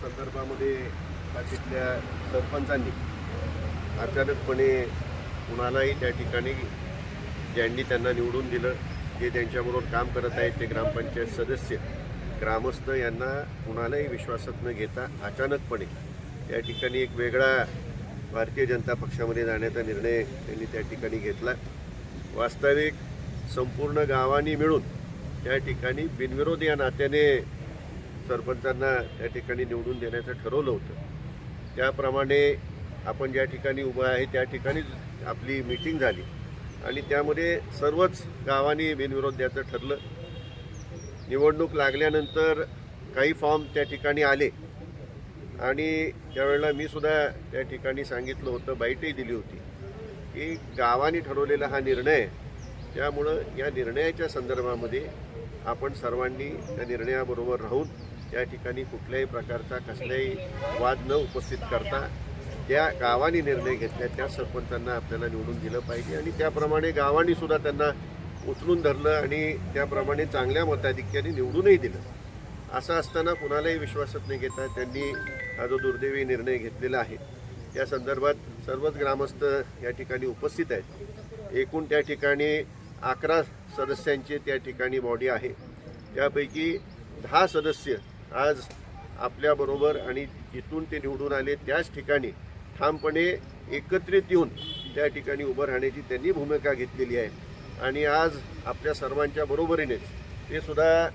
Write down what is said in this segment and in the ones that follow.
संदर्भामध्ये तिथल्या सरपंचांनी अचानकपणे कुणालाही त्या ठिकाणी ज्यांनी त्यांना निवडून दिलं, जे त्यांच्याबरोबर काम करत आहेत ते ग्रामपंचायत सदस्य, ग्रामस्थ यांना कुणालाही विश्वासात न घेता अचानकपणे त्या ठिकाणी एक वेगळा भारतीय जनता पक्षामध्ये जाण्याचा निर्णय त्यांनी त्या ठिकाणी घेतला। वास्तविक संपूर्ण गावांनी मिळून त्या ठिकाणी बिनविरोध या नात्याने सरपंचांना त्या ठिकाणी निवडून देण्याचं ठरवलं होतं। त्याप्रमाणे आपण ज्या ठिकाणी उभं आहे त्या ठिकाणी आपली मीटिंग झाली आणि त्यामध्ये सर्वच गावांनी बिनविरोध द्यायचं ठरलं। निवडणूक लागल्यानंतर काही फॉर्म त्या ठिकाणी आले आणि त्यावेळेला मी सुद्धा त्या ठिकाणी सांगितलं होतं, बाईटही दिली होती की गावांनी ठरवलेला हा निर्णय, त्यामुळं या निर्णयाच्या संदर्भामध्ये आपण सर्वांनी त्या निर्णयाबरोबर राहून त्या ठिकाणी कुठल्याही प्रकारचा कसलाही वाद न उपस्थित करता त्या गावांनी निर्णय घेतला, त्या सरपंचांना आपल्याला निवडून दिलं पाहिजे आणि त्याप्रमाणे गावांनी सुद्धा त्यांना उचलून धरलं आणि त्याप्रमाणे चांगल्या मताधिक्याने निवडूनही दिलं। असं असताना कुणालाही विश्वासात न घेता त्यांनी हा जो दुर्दैवी निर्णय घेतलेला आहे त्या संदर्भात सर्वच ग्रामस्थ या ठिकाणी उपस्थित आहेत। एकूण त्या ठिकाणी 11 सदस्यांची त्या ठिकाणी बॉडी आहे, त्यापैकी 10 सदस्य आज आपल्याबरोबर आणि जिथून ते निवडून आले त्याच ठिकाणी ठामपणे एकत्रित येऊन त्या ठिकाणी उभं राहण्याची त्यांनी भूमिका घेतलेली आहे आणि आज आपल्या सर्वांच्या बरोबरीनेच ते सुद्धा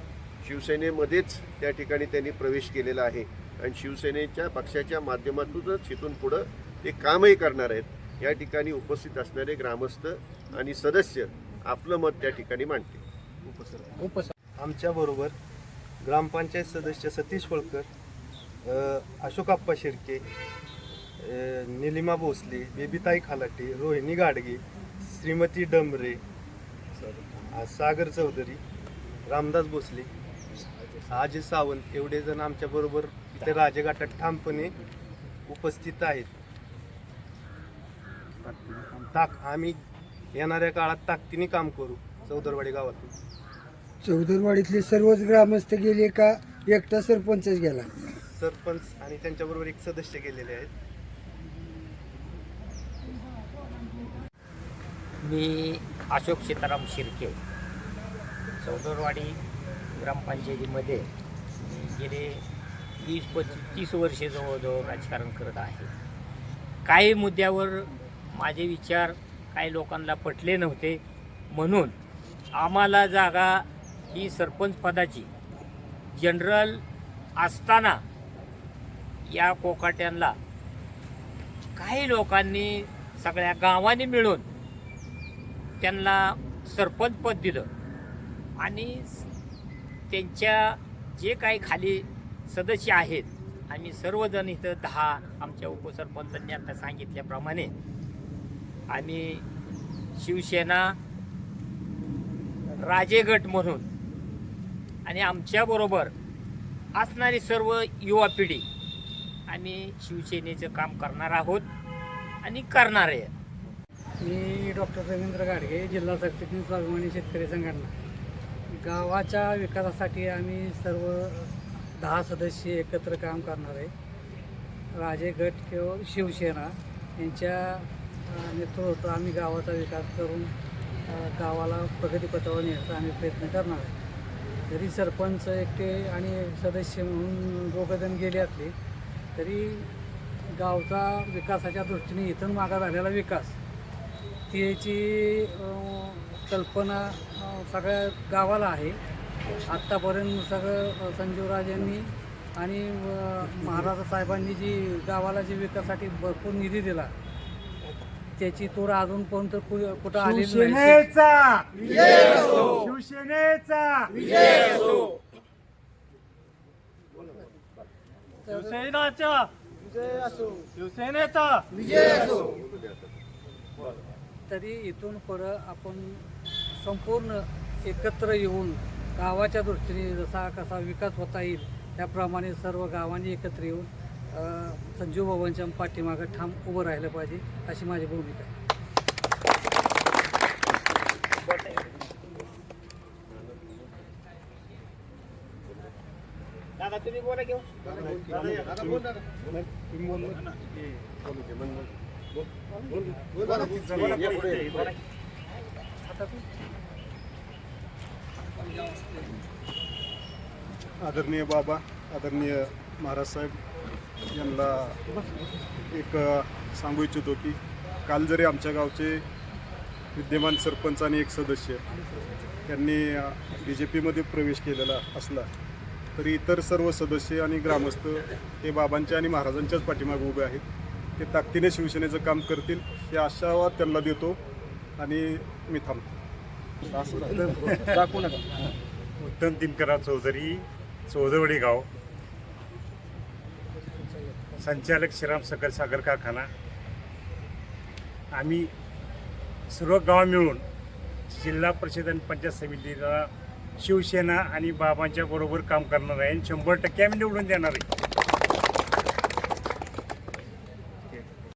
शिवसेनेमध्येच त्या ठिकाणी त्यांनी प्रवेश केलेला आहे आणि शिवसेनेच्या पक्षाच्या माध्यमातूनच इथून पुढं ते कामही करणार आहेत। या ठिकाणी उपस्थित असणारे ग्रामस्थ आणि सदस्य आपलं मत त्या ठिकाणी मांडतील। आमच्याबरोबर ग्रामपंचायत सदस्य सतीश फळकर, अशोकप्पा शिर्के, निलिमा भोसले, बेबीताई खालाटे, रोहिणी गाडगे, श्रीमती डंबरे, सागर चौधरी, रामदास भोसले, अजित सावंत एवढे जण आमच्याबरोबर इथे राजघाटात ठामपणे उपस्थित आहेत। आम्ही येणाऱ्या काळात ताकदीने काम करू। चौदरवाडी गावातून चौदरवाडीतले सर्वच ग्रामस्थ गेले का एकटा सरपंचच गेला? सरपंच आणि त्यांच्याबरोबर एक सदस्य गेलेले आहेत। मी अशोक सीताराम शिर्के, चौदरवाडी ग्रामपंचायतीमध्ये गेले 20-25 वर्षे जवळजवळ राजकारण करत आहे। काही मुद्द्यावर माझे विचार काही लोकांना पटले नव्हते, म्हणून आम्हाला जागा ही सरपंच पदाची जनरल असताना या कोकाट्यांना काही लोकांनी सगळ्या गावांनी मिळून त्यांना सरपंच पद दिलं आणि त्यांच्या जे काही खाली सदस्य आहेत आम्ही सर्वजण इथं 10 आमच्या उपसरपंचांनी आता सांगितल्याप्रमाणे आम्ही शिवसेना राजे गट म्हणून आणि आमच्याबरोबर असणारी सर्व युवा पिढी आम्ही शिवसेनेचं काम करणार आहोत आणि करणार आहे। मी डॉक्टर रवींद्र गाडगे, जिल्हा सरचिटणीस स्वाभिमानी शेतकरी संघटना। गावाच्या विकासासाठी आम्ही सर्व 10 सदस्य एकत्र काम करणार आहे। राजे गट किंवा शिवसेना यांच्या नेतृत्वात आम्ही गावाचा विकास करून गावाला प्रगतीपथावर नेण्याचा आम्ही प्रयत्न करणार आहे। जरी सरपंच एकटे आणि सदस्य म्हणून दोघंजण गेले असले तरी गावचा विकासाच्या दृष्टीने इथून मागा झालेला विकास त्याची कल्पना सगळ्या गावाला आहे। आत्तापर्यंत सगळं संजीवराजांनी आणि महाराज साहेबांनी जी गावाला जी विकासासाठी भरपूर निधी दिला त्याची तोड अजूनपर्यंत कुठं आलेली नाही। तरी इथून पुढं आपण संपूर्ण एकत्र येऊन गावाच्या दृष्टीने जसा कसा विकास होता येईल त्याप्रमाणे सर्व गावांनी एकत्र येऊन संजीव बाबांच्या पाठीमागं ठाम उभं राहिलं पाहिजे अशी माझी भूमिका आहे। तुम्ही बोला घेऊ आदरणीय बाबा, आदरणीय महाराज साहेब यांना एक सांगू इच्छितो की काल जरी आमच्या गावचे विद्यमान सरपंच आणि एक सदस्य यांनी BJPमध्ये प्रवेश केलेला असला तरी इतर सर्व सदस्य आणि ग्रामस्थ हे बाबांच्या आणि महाराजांच्याच पाठीमागे उभे आहेत. ते ताकदीने शिवसेनेचं काम करतील हे आशावाद त्यांना देतो आणि मी थांबतो. उत्तम दिनकरराव चौधरी, चौदवडी गाव, संचालक श्रीराम सकल साखर कारखाना. आम्ही सर्व गाव मिळून जिल्हा परिषद आणि पंचायत समितीला शिवसेना आणि बाबांच्या बरोबर काम करणार आहे आणि 100% आम्ही निवडून देणार आहे.